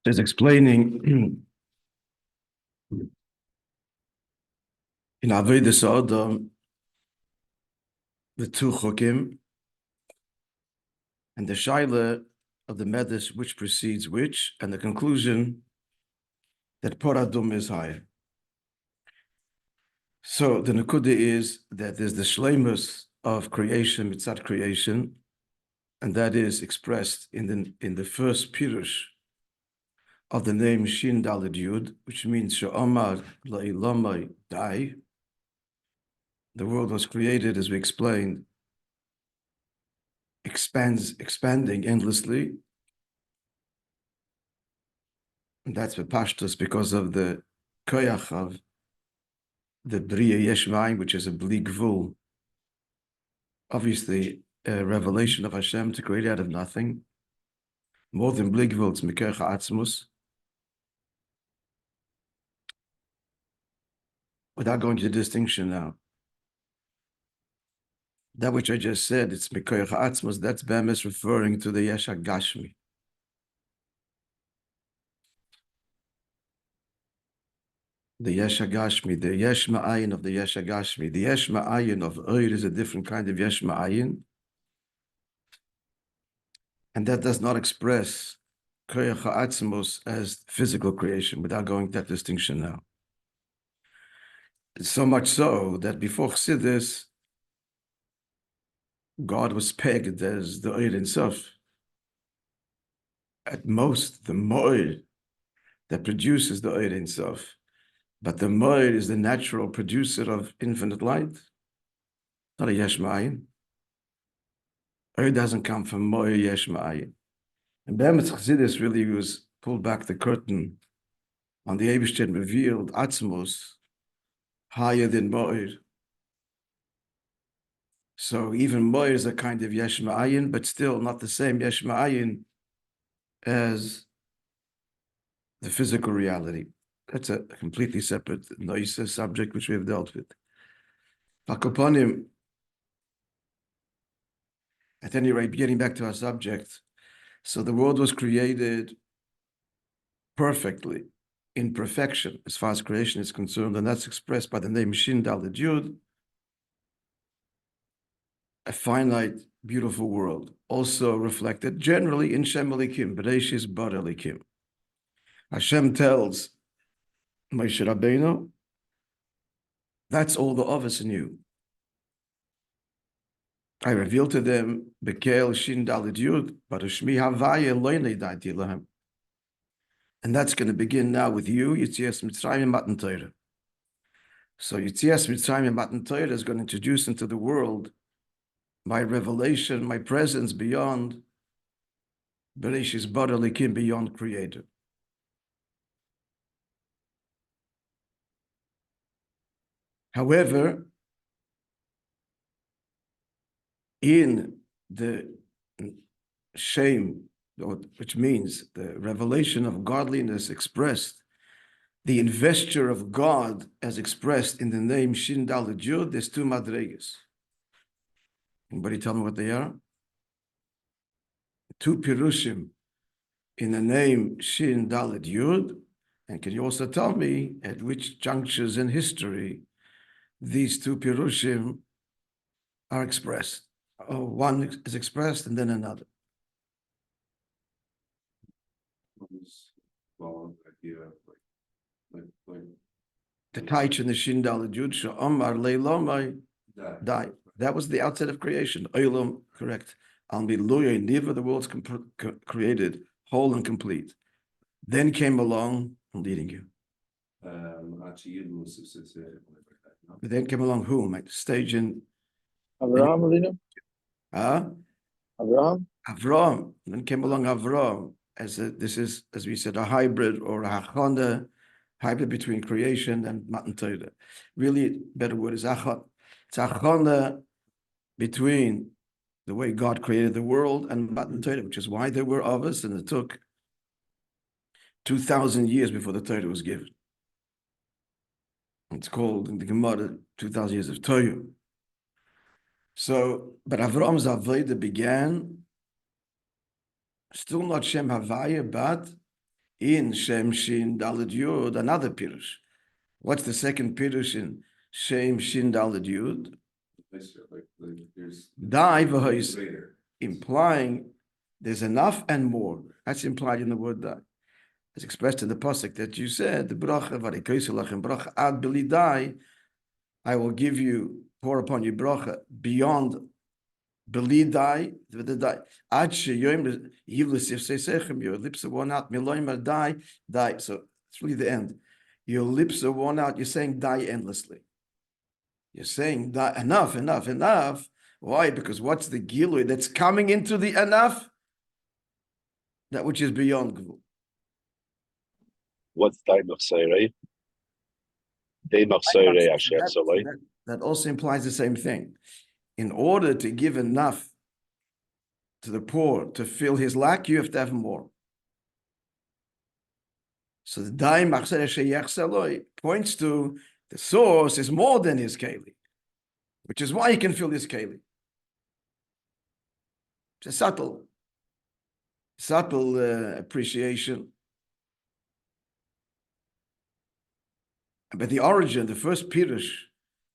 is explaining in Avodas Adam the two chukim and the shaila of the medes which precedes which, and the conclusion that paradum is higher. So the nekuda is that there's the shleimus of creation, mitzat creation, and that is expressed in the first pirush of the name Shin Daled Yud, which means She'omar La'ilamai Dai. The world was created, as we explained, expanding endlessly. And that's the pashtus because of the koyach of the Bria Yesh Ma'ayin, which is a bli gvul. Obviously, a revelation of Hashem to create out of nothing. More than bli gvul, it's mikoyach ha'atzmus. Without going to the distinction now, that which I just said, it's mikoyach ha'atzmus, that's bemis referring to the Yesh HaGashmi. The Yesh HaGashmi, the Yesh Ma'ayin of the Yesh HaGashmi. The Yesh Ma'ayin of Oir is a different kind of Yesh Ma'ayin. And that does not express Koyach HaAtzmos as physical creation, without going to that distinction now. So much so that before Chassidus, God was pegged as the Oir Ensof. At most, the Mo'ir that produces the Oir Ensof. But the Mo'ir is the natural producer of infinite light, not a Yesh Ma'ayin. Oir doesn't come from Mo'ir Yesh Ma'ayin. And Be'emetz Chassidus really was pulled back the curtain on the Eibishter and revealed Atzmos higher than Mo'ir. So even Mo'ir is a kind of Yesh Ma'ayin, but still not the same Yesh Ma'ayin as the physical reality. That's a completely separate noise subject which we have dealt with. Pakoponim, at any rate, getting back to our subject, so the world was created perfectly, in perfection, as far as creation is concerned, and that's expressed by the name Shin Daled Yud, a finite, beautiful world, also reflected generally in Shem Elikim, Bereshis Bar Elikim. Hashem tells Moishe Rabbeinu, that's all the office knew. I revealed to them, Bekel Shin Daled Yud, Barashmi Havaya Loinei Dati Lahem. And that's going to begin now with you, Yitzias Mitzrayim and Matan Torah. So Yitzias Mitzrayim and Matan Torah is going to introduce into the world my revelation, my presence beyond Bereshis Bar Elikim, beyond Creator. However, in the shame, which means the revelation of godliness expressed, the investure of God as expressed in the name Shin Daled Yud, there's two madregas. Anybody tell me what they are? Two pirushim in the name Shin Daled Yud, and can you also tell me at which junctures in history these two pirushim are expressed? Oh, one is expressed and then another. The Taich and the Shin Daled Yud, She'omar Le'ilomai Dai. That was the outset of creation. Olam, correct. Al Miluya Niva, the world's created, whole and complete. Then came along, I'm leading you. But then came along whom? At stage in Avraham, Avraham. Avraham. Then came along Avraham. This is, as we said, a hybrid or a hachana, hybrid between creation and Matan Torah. Really, better word is achon. It's hachana between the way God created the world and Matan Torah, which is why there were others, and it took 2,000 years before the Torah was given. It's called in the Gemara 2,000 years of Torah. So, but Avraham's Avodah began still not Shem Havaya, but in Shem Shin Daled Yud, another Pirush. What's the second Pirush in Shem Shin Daled Yud? Die v'hois, implying there's enough and more. That's implied in the word die. It's expressed in the pasuk that you said, the bracha v'rikoiselachem bracha ad beli die, I will give you, pour upon you bracha beyond beli die, the die. Ad sheyoim yivlis yifseisechem, your lips are worn out, miloyim die, die. So it's really the end. Your lips are worn out, you're saying die endlessly. You're saying die, enough, enough, enough. Why? Because what's the gilui that's coming into the enough? That which is beyond gvul. What's Dai Machsirei? Dei Machsirei Asher. That also implies the same thing. In order to give enough to the poor to fill his lack, you have to have more. So the Dai Machsirei Sheyach points to the source is more than his keli, which is why he can fill his keli. It's a subtle appreciation. But the origin, the first Pirush,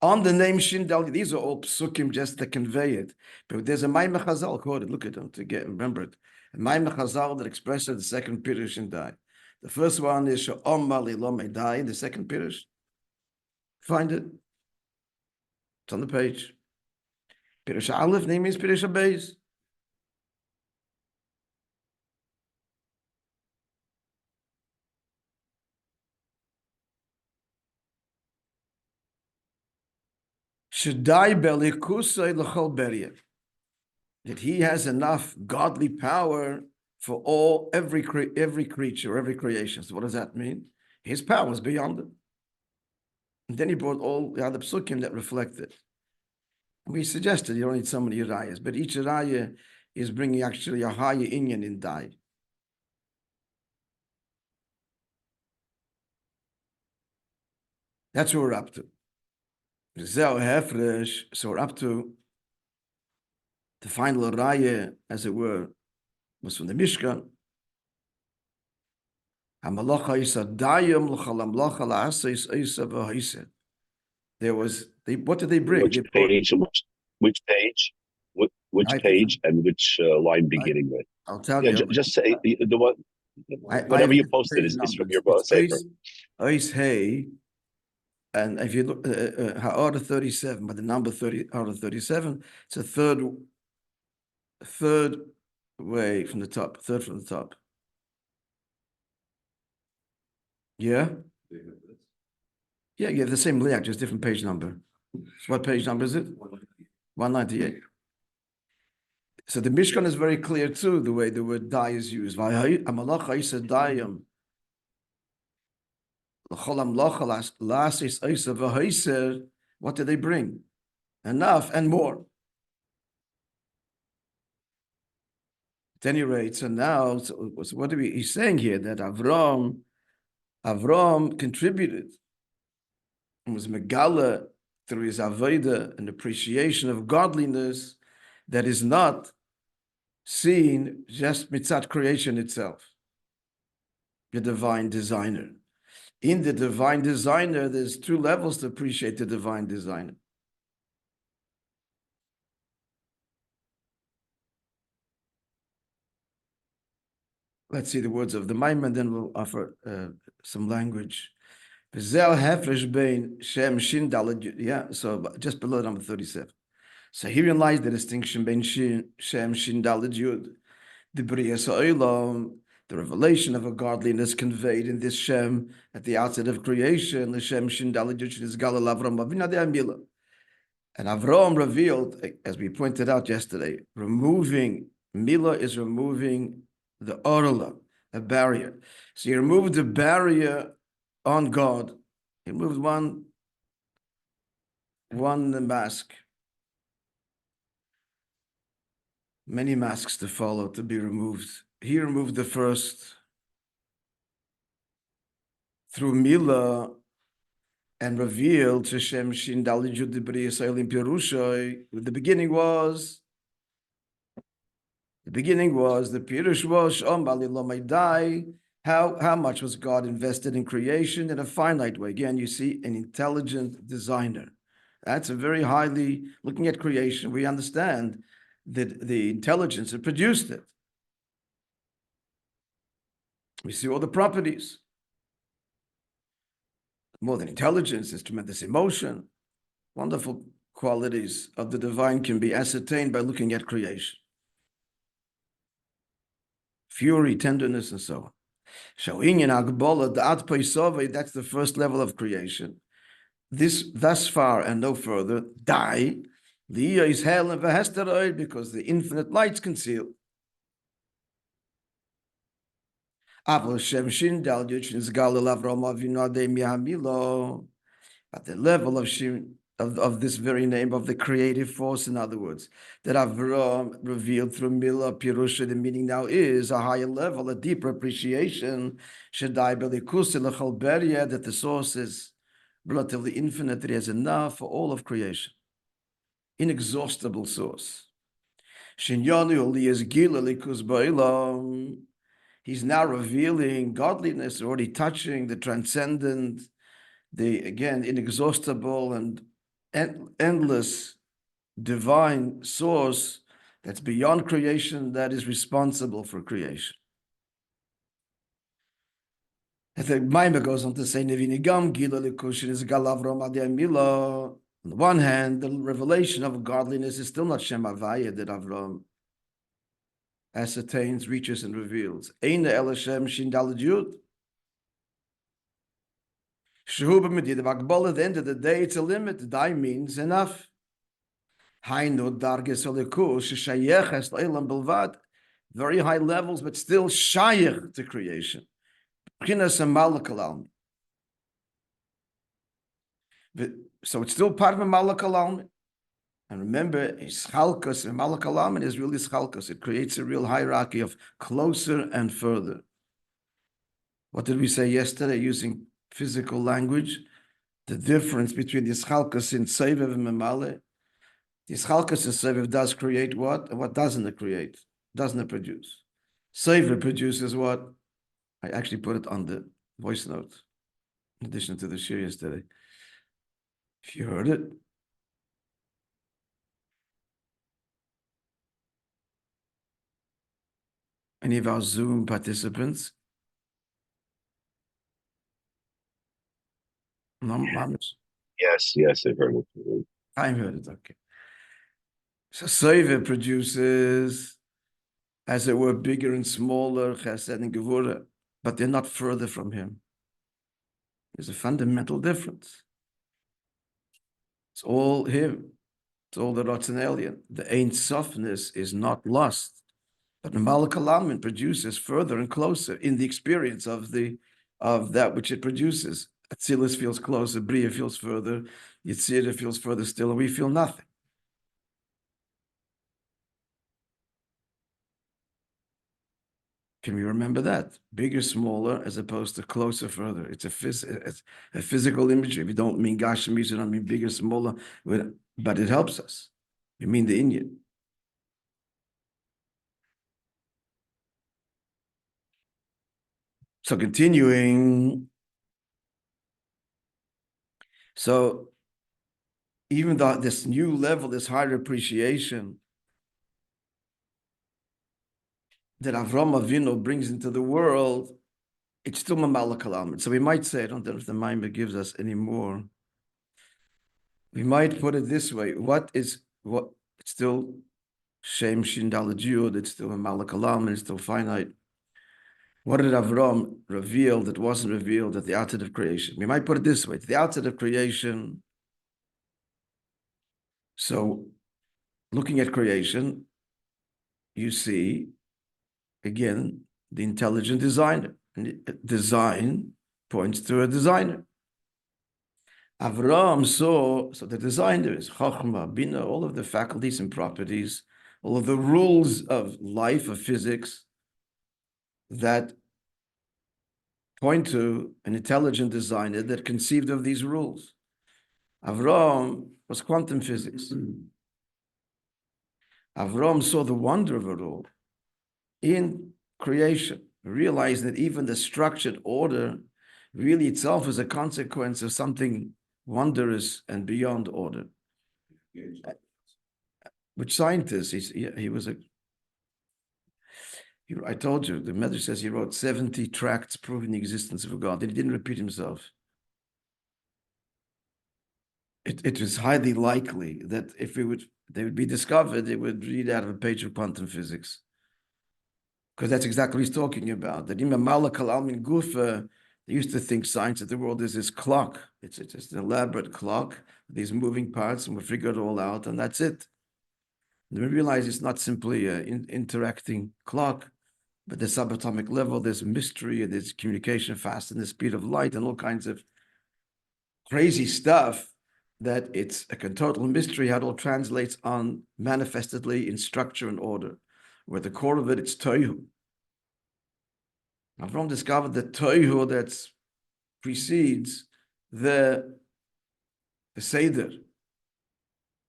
on the name Shindal, these are all psukim just to convey it. But there's a Maimar Chazal quoted, look at them to remember it. A Maimar Chazal that expresses the second Pirush in Dai. The first one is She'omar li lo medai, the second Pirush. Find it. It's on the page. Pirush Aleph, name is Pirush Abayz. That he has enough godly power for every creature, every creation. So what does that mean? His power is beyond it. And then he brought all the other psukim that reflect it. We suggested you don't need so many rayas, but each raya is bringing actually a higher inyan in Dai. That's what we're up to. So we're up to the final raya, as it were, was from the Mishkan. There was, what did they bring? Which page and which line beginning with? I'll tell you. Just say the one, whatever you posted is from your sefer. Hey, and if you look, HaTorah 37, but the number 30, HaTorah 37, it's a third way from the top, third from the top. Yeah? Yeah, you have the same layout, just different page number. So what page number is it? 198. So the Mishkan is very clear too, the way the word die is used. What did they bring? Enough and more. At any rate, so now, what are he's saying here? That Avram contributed and was megala through his avodah, an appreciation of godliness that is not seen just mitzat creation itself. The divine designer. In the divine designer, there's two levels to appreciate the divine designer. Let's see the words of the Maimon, then we'll offer some language. Yeah, so just below number 37. So herein lies the distinction between Shem Shin Daled Yud, the B'riyas Ha'olam, the revelation of a godliness conveyed in this Shem at the outset of creation, the Shem Shin Daled Yud is Galal Avram Avinu de Amila. And Avram revealed, as we pointed out yesterday, removing Mila is removing the orla, a barrier. So you remove the barrier on God. You removed one mask. Many masks to follow, to be removed. He removed the first through Mila and revealed to Shem Shin Daled Yud Dibri Yisraelim Pirushay. The beginning was the Pirush was Shom Bali Lo Meidai, How much was God invested in creation in a finite way? Again, you see an intelligent designer. That's a very highly, looking at creation, we understand that the intelligence that produced it. We see all the properties. More than intelligence is tremendous emotion. Wonderful qualities of the divine can be ascertained by looking at creation. Fury, tenderness, and so on. That's the first level of creation. This thus far and no further, die. The ear is hell and v'hesteroid because the infinite light's concealed. But the level of this very name of the creative force, in other words, that Avram revealed through Milah Pirusha, the meaning now is a higher level, a deeper appreciation, that the source is relatively infinite, that he has enough for all of creation. Inexhaustible source. He's now revealing godliness, already touching the transcendent, the, again, inexhaustible and endless divine source that's beyond creation, that is responsible for creation. And the Maimah goes on to say, on the one hand, the revelation of godliness is still not Shem Havaya that Avram ascertains, reaches, and reveals. Ein El Hashem Shin Daled Yud. Shehu b'medida v'akbala. At the end of the day, it's a limit. Die means enough. Hainu darges aliku sheshayeches le'elam belvad. Very high levels, but still shayech to creation. B'chinas malak alalmi. So it's still part of a malak alalmi. And remember, Ischalkus and Malak Alamin is really Ischalkus. It creates a real hierarchy of closer and further. What did we say yesterday using physical language? The difference between the Ischalkus in Sevev and Memale. The Ischalkus in Sevev does create what? And what doesn't it create? Doesn't it produce? Sevev produces what? I actually put it on the voice note, in addition to the shir yesterday. If you heard it. Any of our Zoom participants? No, Yes, I've heard it. I heard it, okay. So Seiveh produces, as it were, bigger and smaller chesed and gevura, but they're not further from him. There's a fundamental difference. It's all him. It's all the Ratzon Elyon. The Ein Sofness is not lost. But the Malak Alamin produces further and closer in the experience of that which it produces. Atzilus feels closer, Bria feels further, Yitzira feels further still, and we feel nothing. Can we remember that? Bigger, smaller, as opposed to closer, further. It's a physical imagery. If you don't mean Gashmis, you don't mean bigger, smaller, but it helps us. You mean the Indian. So continuing, so even though this new level, this higher appreciation that Avram Avinu brings into the world, it's still Mamalak Alamed. So we might say, I don't know if the Maimah gives us any more. We might put it this way: it's still Shem Shin Daled Yud, it's still Mamalak Alamed, it's still finite. What did Avram reveal that wasn't revealed at the outset of creation? We might put it this way: at the outset of creation. So, looking at creation, you see, again, the intelligent designer. Design points to a designer. Avram saw, so the designer is Chochmah, Bina, all of the faculties and properties, all of the rules of life, of physics, that point to an intelligent designer that conceived of these rules. Avram was quantum physics. Avram saw the wonder of it all in creation. realizing that even the structured order really itself is a consequence of something wondrous and beyond order. Which scientist? He was a. I told you, the Medrash says he wrote 70 tracts proving the existence of God. He didn't repeat himself. It was highly likely that if they would be discovered, they would read out of a page of quantum physics. Because that's exactly what he's talking about. That Imam Malak al-Almin Gufa, they used to think science of the world is this clock. It's just an elaborate clock, these moving parts, and we figure it all out, and that's it. And we realize it's not simply an interacting clock, but the subatomic level, there's mystery, and there's communication faster than the speed of light, and all kinds of crazy stuff that it's a total mystery how it all translates on manifestedly in structure and order. Where at the core of it, it's tohu. Avram discovered the tohu that precedes the seder.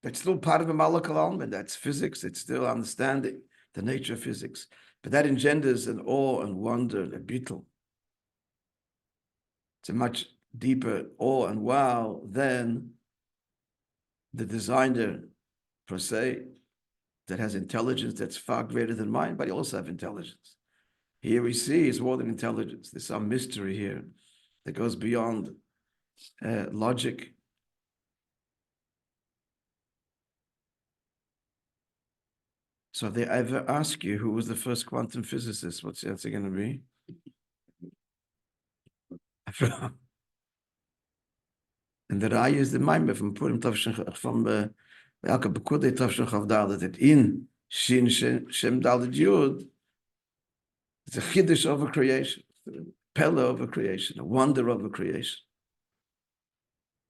That's still part of the Malak al-Almin. That's physics. It's still understanding the nature of physics. But that engenders an awe and wonder, a bittul. It's a much deeper awe and wow than the designer per se, that has intelligence that's far greater than mine, but he also have intelligence. Here we see it's more than intelligence. There's some mystery here that goes beyond logic. So if they ever ask you who was the first quantum physicist, what's the answer going to be? And the Raya is the Maimah from Purim Tavshin from Vיקהל-פקודי Tavshin Chavdalet, that in Shin Shem Dalet Yud, it's a chiddush over creation, a pella over creation, a wonder over creation,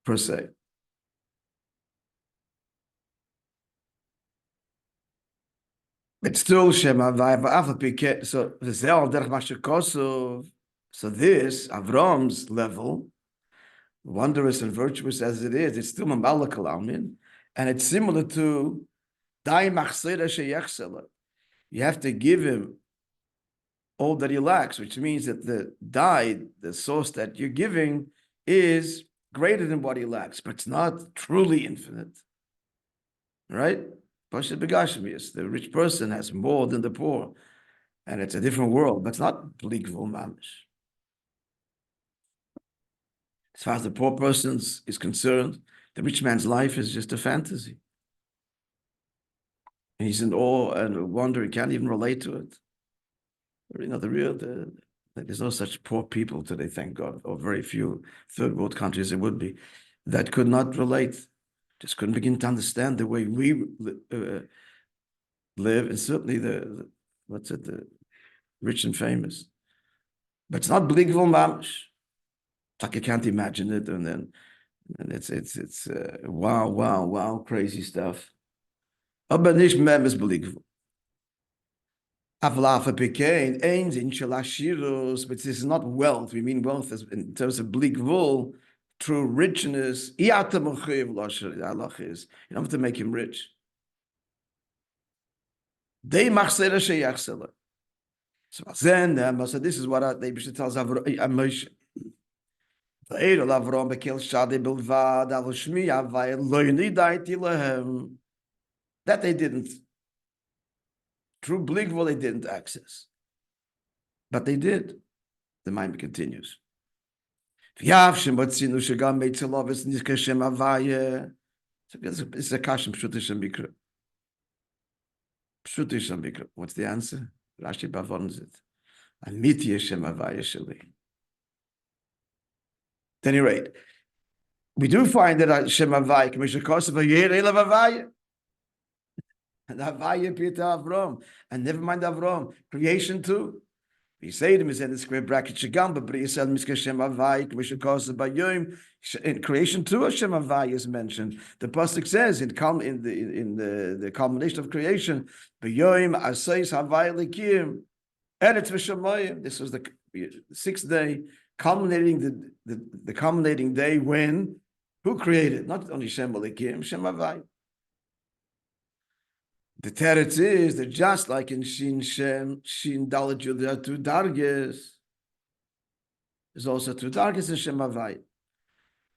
per se. But still, Shem Havai, so this, Avram's level, wondrous and virtuous as it is, it's still a Malak al-Almin, and it's similar to Dai Machsera Sheyachsela. You have to give him all that he lacks, which means that the Dai, the source that you're giving, is greater than what he lacks, but it's not truly infinite. Right? Pashat Begashmius, the rich person has more than the poor, and it's a different world, but it's not Blikvul Mamish. As far as the poor person is concerned, the rich man's life is just a fantasy. And he's in awe and wonder, he can't even relate to it. You know, there's no such poor people today, thank God, or very few third world countries it would be, that could not relate, just couldn't begin to understand the way we live, and certainly the rich and famous. But it's not Blikvul Mamish. It's like you can't imagine it, and it's wow, crazy stuff. Aber nicht mehr ist Blikvul. But this is not wealth. We mean wealth as in terms of Blikvul, true richness. You don't have to make him rich. So this is what they should tell Moishe. That they didn't. True Blikvul they didn't access. But they did. The mind continues. It's a kashim pshutish mikra. Pshutish mikra. What's the answer? Rashi bavons it. Amiti Hashem Havaya sheli. At any rate, we do find that Hashem Havaya commission cost of a year Havaya. And Havaya appeared to Avram. And never mind Avram, creation too. He said him, he said in the square bracket, Shagamba, but he said, Hashem Havaya, commission cost of Bayom. In creation too, Hashem Havaya is mentioned. The pasuk says in the culmination of creation, Bayom Asais Havaya Likim, Eretz V'Shamayim. This was the sixth day, culminating the culminating day when who created? Not only Shem Likim, Shem Havaya. The teretz is that just like in Shin Shem, Shin Dalet Yud, there are two darges. There's also two darges in Shem Havaya.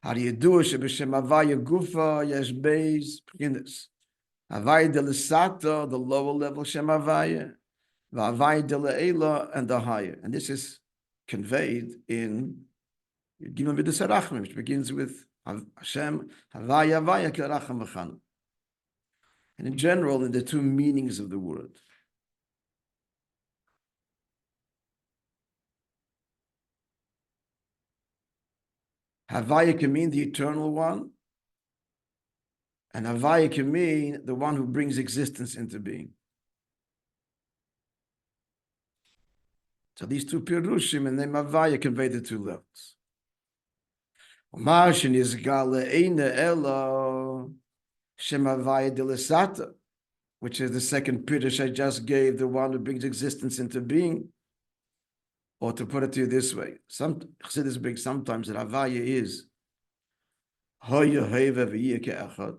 How do you do it? Shem Havaya Gufa Yesh Beis Pchinas. Havaya de l'Sata, the lower level Shem Havaya, Havaya de l'Eila, and the higher. And this is conveyed in Gimel Midas HaRachmim, which begins with Hashem Havaya Havaya Keracham V'Chanun. And in general, in the two meanings of the word. Havaya can mean the eternal one, and Havaya can mean the one who brings existence into being. So these two pirushim and name Havaya convey the two levels. Mashin is Gala Eina Ela Shem Havaya de l'Sata, which is the second pirush I just gave, the one who brings existence into being. Or to put it to you this way, some Chassidus brings sometimes that Havaya is Hoya Heva V'yeh Ke'echad,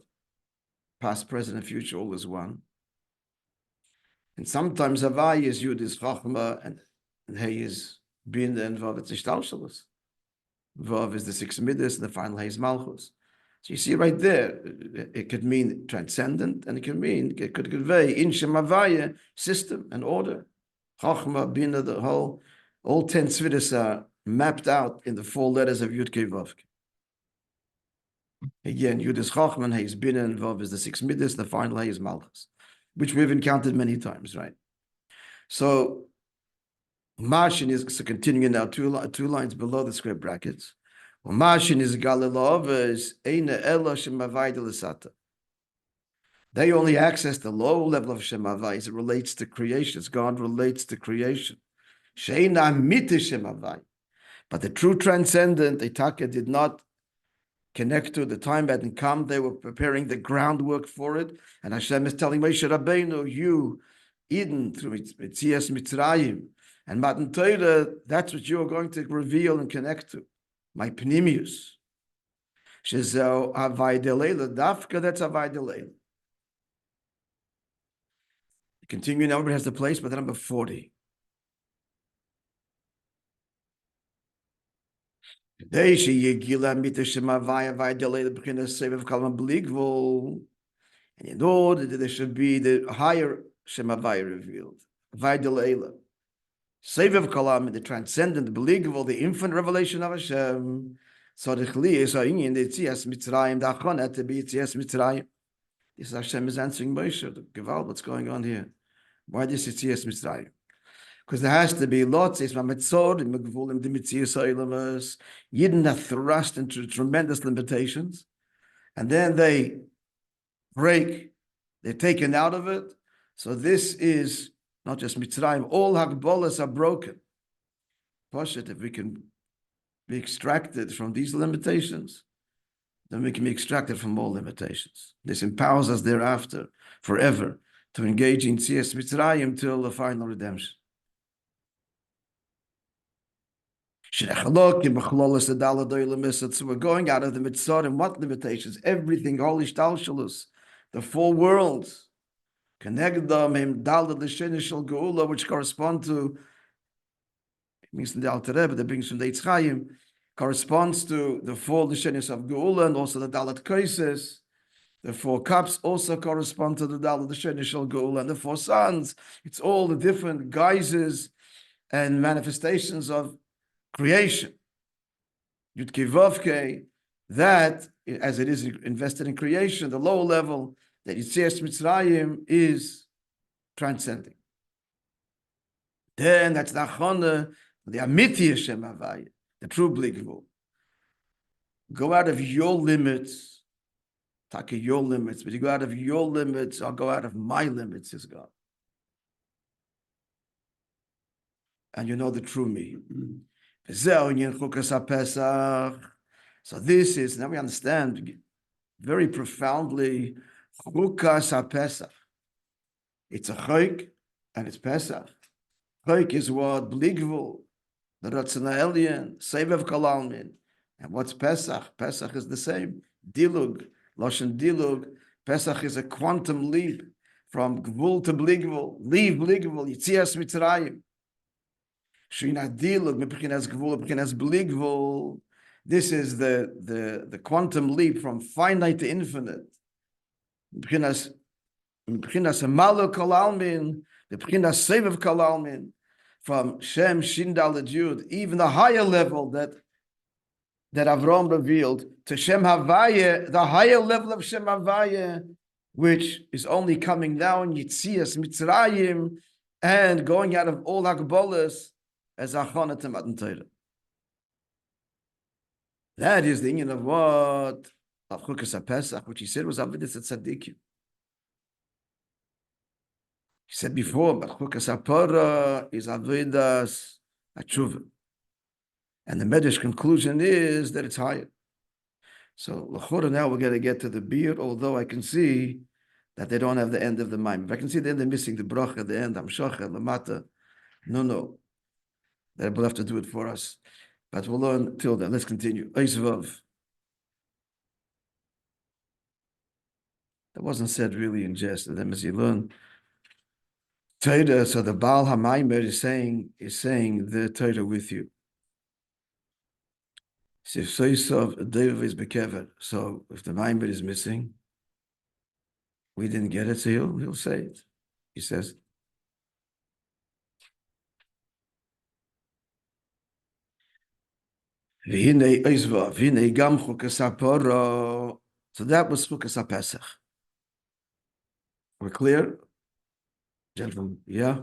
past, present, and future, all is one. And sometimes Havaya is Yud is Chachma, and Hey is Bin, and Vav is Ishtalshalos. Vav is the six midas, and the final Hey is Malchus. So you see right there, it could mean transcendent, and it could convey in Shem Havaya system and order. Chachma, Bina, the whole, all 10 tzvidas are mapped out in the 4 letters of Yud Kei Vav. Again, Yud is Chachman, Hey is Bina, and Vav is the 6 midas, the final Hey is Malchus, which we've encountered many times, right? So, Mashin is, so continuing now, two lines below the square brackets. Mashin is Galilovas, Eina Ela Shem Havaya de l'Sata. They only access the low level of Shem Havaya as it relates to creation. God relates to creation. Sheina Miti Shem Havaya. But the true transcendent, Eitaka, did not connect to the time hadn't come. They were preparing the groundwork for it. And Hashem is telling Moishe Rabbeinu, you, Eden, through Mitzias Mitzrayim, and Matan Torah, that's what you're going to reveal and connect to. My Pnimius. Shezo Havaya de Leila, Dafka, that's Havaya de Leila. The continuing number has the place, but the number 40. And in order that there should be the higher Shem Havaya revealed, Havaya de Leila. Sevev Kalam, the transcendent, believable, the infinite revelation of Hashem. So the Chli is in the Tzias Mitzrayim, the Achonat to be Tzias Mitzrayim. This is Hashem is answering Moishe, the Gewalt, what's going on here? Why this is Tzias Mitzrayim? Because there has to be lots, it's Mametzor, in Megvulim, the Mitzias Oilamas, Yidden are thrust into tremendous limitations, and then they break, they're taken out of it. So this is not just Mitzrayim, all Hagbolas are broken. Poshet, if we can be extracted from these limitations, then we can be extracted from all limitations. This empowers us thereafter, forever, to engage in Tzias Mitzrayim till the final redemption. So we're going out of the Mitzrayim, what limitations? Everything, all Ishtalshalus, the 4 worlds. Connect them, which correspond to, it means in the HaTorah, but that brings from the HaTschaim, corresponds to the 4 Lishenis of Geula, and also the Dalet Kaises. The 4 cups also correspond to the Dalet Lishenis of Geula, and the 4 sons. It's all the different guises and manifestations of creation. Yud Kei Vav Kei, that, as it is invested in creation, the lower level, that Yitzias Mitzrayim is transcending. Then that's the Achona, the Amiti Hashem Havaya, the true Bligvul. Go out of your limits, take your limits, but you go out of your limits, I'll go out of my limits, says God. And you know the true me. So this is, now we understand very profoundly, Chukas HaPesach. It's a chayk and it's Pesach. Chayk is what? Bligvul, the Ratzana Elyon, Sevev Kalalmin. And what's Pesach? Pesach is the same. Dilug, Loshen Dilug. Pesach is a quantum leap from Gvul to Bligvul, leave Bligvul, Yitzias Mitzrayim. Shinadiluk, Mepchinas Gvul, Mepchinas Bligvul. This is the quantum leap from finite to infinite. Mepchinas Maluk Kol Almin, Mepchinas Sevav Kol Almin, from Shem Shindal Jud, even the higher level that Avram revealed, to Shem Havaya, the higher level of Shem Havaya, which is only coming down, Yitzias Mitzrayim, and going out of all Agbolas as Achana to Matan Torah. That is the union of what? Of Chukas HaPesach, which he said was Avidas Tzadikim. He said before, but Chukas HaTorah is Avidas HaTshuva. And the Medrash conclusion is that it's higher. So, l'chora, now we're going to get to the beer, although I can see that they don't have the end of the mime. If I can see the end, they're missing the bracha at the end, Hamshacha, Lamata. No. They will have to do it for us. But we'll learn till then. Let's continue. Eisvav. That wasn't said really in jest. And then as you learn Torah, so the Baal HaMaimer is saying the Torah with you. So if the Maimer is missing, we didn't get it, so he'll say it. He says, so that was Chukas HaPesach. We're clear? Gentlemen, yeah?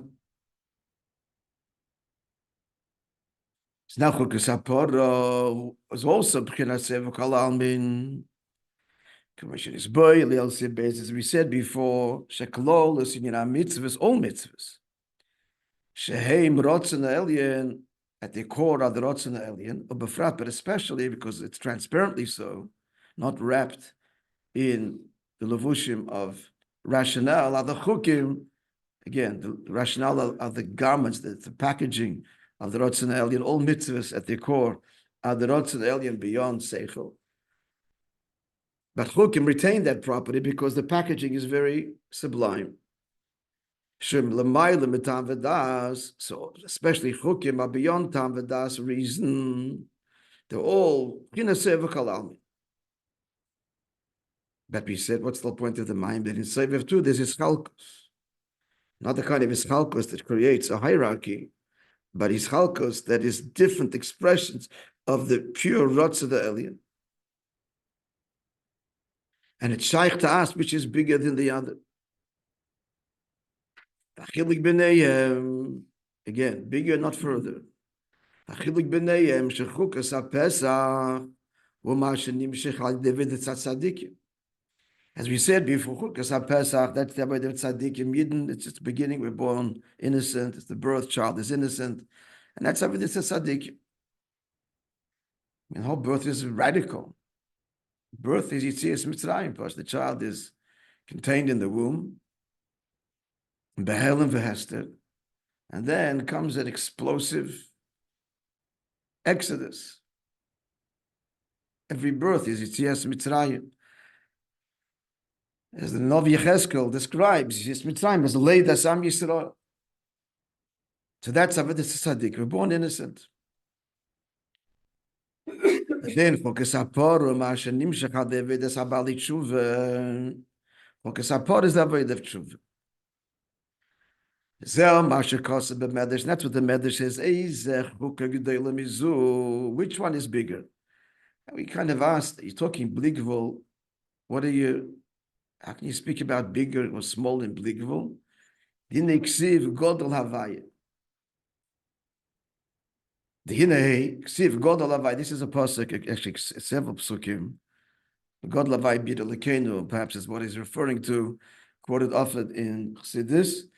So now Chukas HaTorah was also B'chinas Sevav Kol Almin. Commission is boy, as we said before, Sheklol is in mitzvahs, all mitzvahs. Sheheim Rotzen Elyon, at the core of the Rotzen Elyon, or Befrat, but especially because it's transparently so, not wrapped in the levushim of rationale, of the chukim. Again, the rationale of the garments, the packaging of the Rotzen Elyon, all mitzvahs at the core are the Rotzen Elyon beyond Seichel. But chukim retain that property because the packaging is very sublime. So especially chukim are beyond tam v'das reason. They're all almi. But we said, what's the point of the mind? That in Sevev too, there's ischalkus. Not the kind of ischalkus that creates a hierarchy, but ischalkus that is different expressions of the pure Rotz of the Elyon. And it's shaykh to us, which is bigger than the other. Again, bigger, not further. As we said before, Chukas HaPesach, that's the way the tzaddikim yidden. It's just the beginning. We're born innocent. It's the birth child is innocent, and that's how it is a tzaddikim. The whole birth is radical. Birth is Yitzias Mitzrayim. Plus, the child is contained in the womb, Behel and Vehester, and then comes an explosive exodus. Every birth is Yitzias Mitzrayim. As the Novi Yecheskel describes, Yitzias Mitzrayim as Leidas Am Yisrael. So that's Avodas Tzaddik. We're born innocent. Then Chukas HaTorah, Masha Nimshach HaDevedas HaBali Tshuva. Chukas HaTorah is the Avodah of Tshuva. Zel Masha Kosa B'Medrash. That's what the Medrash says. Eizech Chuka G'dayla Mizu. Which one is bigger? And we kind of asked, you're talking Bligvul. How can you speak about bigger or small in Bligvul? Dinei Ksiv Godel Havaya. The Hinei Ksiv Godel Havaya. This is a pasuk, actually several psukim. Godel Havaya B'Yid Elokeinu, perhaps is what he's referring to, quoted often in Chassidus.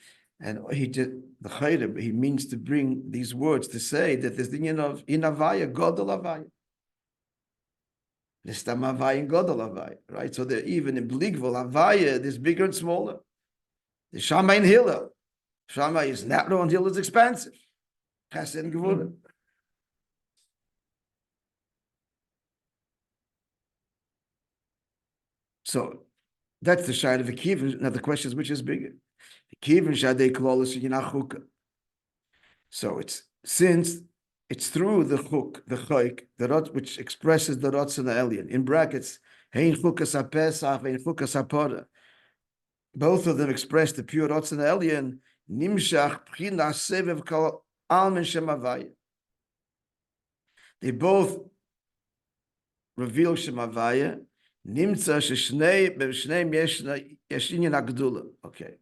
And he did the Chayre, he means to bring these words to say that there's the union of in Havaya, Godel Havaya. Nistam Havaya and Godel Havaya, right? So they're even in Bligvul, Havaya, there's bigger and smaller. The Shammai and Hillel. Shammai is narrow and Hillel is expansive. Chesed and Gevurah. So That's the shine of a kivin. Now the question is, which is bigger? Kivin shadei klolos yinachuk. So it's since it's through the chuk, the chayk, the rot, which expresses the rots in the alien. In brackets, hein chukas hapesach, hein chukas ha'torah. Both of them express the pure rots in the alien. Nimshach pchina sevev kol almen shemavaya. They both reveal shemavaya. Nimtza sheshnei b'shnei yeshinyan agdula. Okay.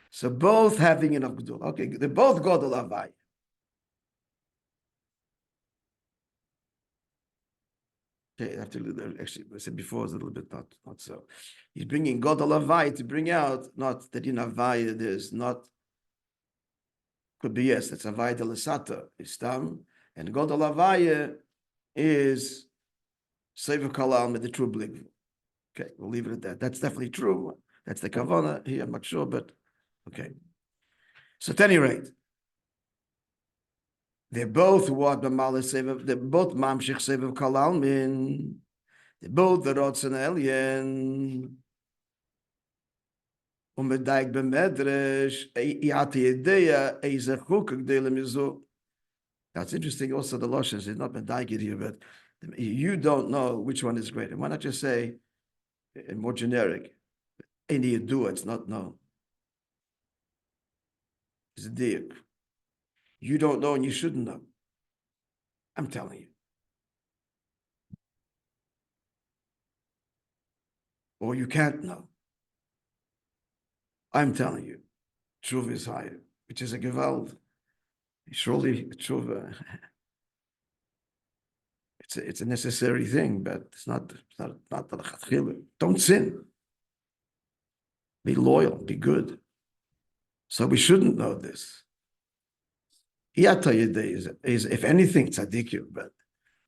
So both having enough gdula. Okay, they both godol havaya. Okay, actually, I said before, it's a little bit not so. He's bringing godol havaya to bring out not that in havaya there's not, could be yes, that's havaya de l'sata, is tam, and godol havaya is sever kalam with the true blik. Okay, we'll leave it at that. That's definitely true. That's the kavana here. I'm not sure, but okay. So at any rate, they're both what b'malas sever. They're both mamshich sever kalalmin. They're both the rots and alien. Umedayik b'medrash iati ideya eizer chukak de'lem yizu. That's interesting. Also, the Lashon is not medayik here, but you don't know which one is greater. Why not just say more generic? Any you do it's not known. It's a deal. You don't know and you shouldn't know. I'm telling you. Or you can't know. I'm telling you. Tshuva is higher, which is a gewalt. Surely tshuva, it's a necessary thing, but it's not the chatchila. Don't sin. Be loyal, be good. So we shouldn't know this. Is if anything, tzaddikim, but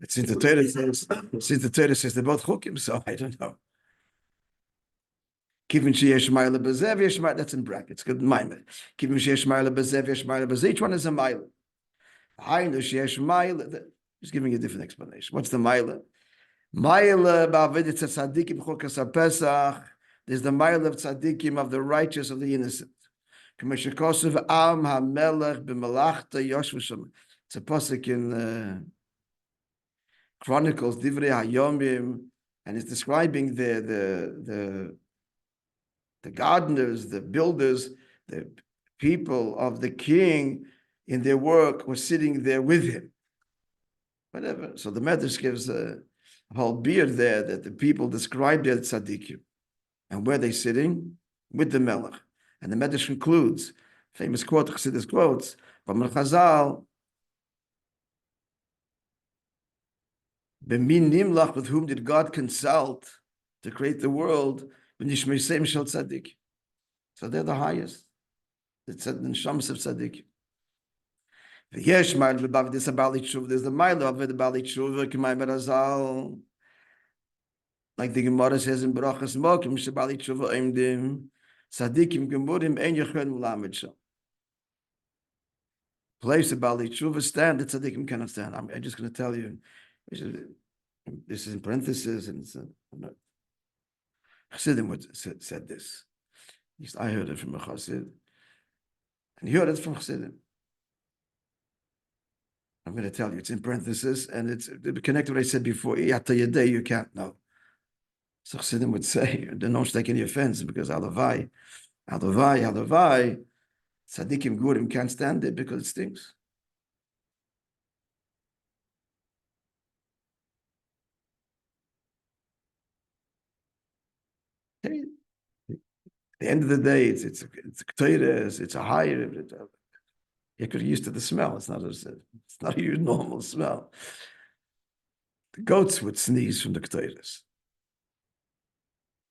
since the Torah says they're both chukim, so I don't know. Kivin sheyesh ma'ila b'zev yesh ma'ila. That's in brackets. Good ma'ila. Kivin sheyesh ma'ila b'zev yesh ma'ila b'zev. Each one is a ma'ila. Hainu sheyesh ma'ila. Just giving you a different explanation. What's the ma'ila? Ma'ila ba'avedit tzaddikim chokas ha'pesach. There's the ma'ila of tzaddikim, of the righteous, of the innocent. It's a pasuk in Chronicles, Divrei Hayomim, and it's describing the gardeners, the builders, the people of the king in their work were sitting there with him. Whatever. So the Medrash gives a whole beard there that the people describe their tzaddikim. And where are they sitting? With the Melech. And the Medrash concludes, famous quote, Chassidus quotes, from Chazal, B'min nimlach, with whom did God consult to create the world? B'nishmeisem shel tzaddik. So they're the highest. It's the neshamos of tzaddik. V'yesh ma'il b'bavdis ha'bali tshuva. There's the ma'il of the bali tshuva, k'may berazal. Like the Gemara says in Barachas Mokim, sh'bali tshuva oimdim. Tzaddikim gemurim ein yochel mulamed shel. Place the Bali Tshuva stand, the tzaddikim cannot stand. I'm just going to tell you, this is in parentheses, and it's Chassidim said this. At least I heard it from a Chassid, and he heard it from Chassidim. I'm going to tell you, it's in parentheses, and it's connected to what I said before. You can't know. So Chassidim would say, don't take any offense, because Alavai, tzaddikim gurim can't stand it because it stinks. Hey, at the end of the day, it's ketores, it's a higher. You could get used to the smell. It's not a normal smell. The goats would sneeze from the ketores.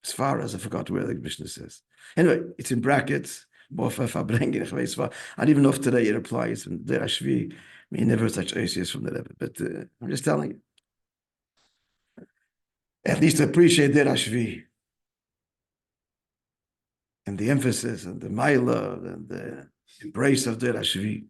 As far as I forgot where the Mishnah says. Anyway, it's in brackets. I don't even know if today it applies. The Ashvi, never such ACS from the Rebbe, but I'm just telling you. At least appreciate the Ashvi and the emphasis and the Maila and the embrace of the Ashvi.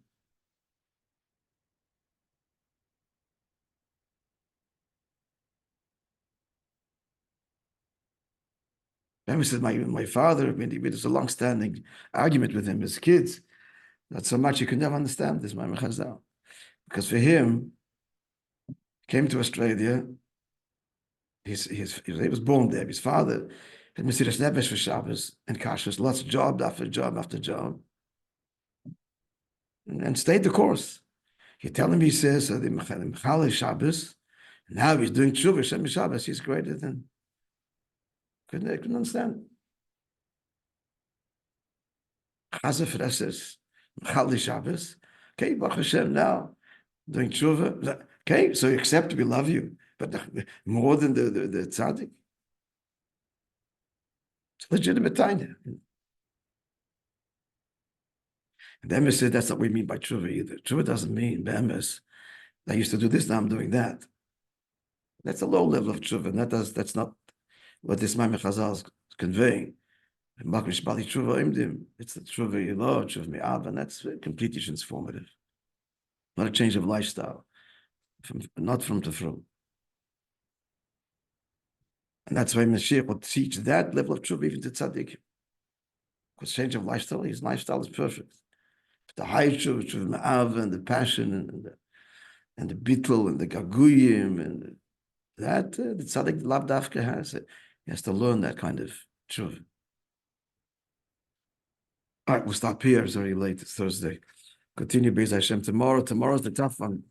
Rabbi says, my father, I mean, there's a long-standing argument with him as kids. Not so much he could never understand this, Ma'amar Chazal. Because for him, he came to Australia, he was born there. His father had Mesiras Nefesh for Shabbos and Kashrus, lots of job after job after job, and stayed the course. You tell him, he says, the Mechal is Shabbos, now he's doing Tshuva, Shem Shabbos, he's greater than. Couldn't understand. Chazar Freses, Mechal Shabbos. Okay, Baruch Hashem now, doing Tshuva. Okay, so you accept, we love you, but more than the tzaddik. It's legitimate time. And the Emes said that's not what we mean by Tshuva either. Tshuva doesn't mean, the Emes, I used to do this, now I'm doing that. That's a low level of Tshuva, and that's not what this Maimon Chazal is conveying. It's the Tshuva Yilo, Tshuva Me'av, and that's completely transformative. Not a change of lifestyle, not from to from. And that's why Mashiach will teach that level of Tshuva even to Tzaddik. Because change of lifestyle, his lifestyle is perfect. The high Tshuva, Tshuva Me'av, and the passion, and the bittul, and the gaguyim, and that the Tzaddik Lav Dafka has. He has to learn that kind of Tshuva. All right, we'll stop here. It's already late. It's Thursday. Continue Be'ez Hashem tomorrow. Tomorrow's the tough one.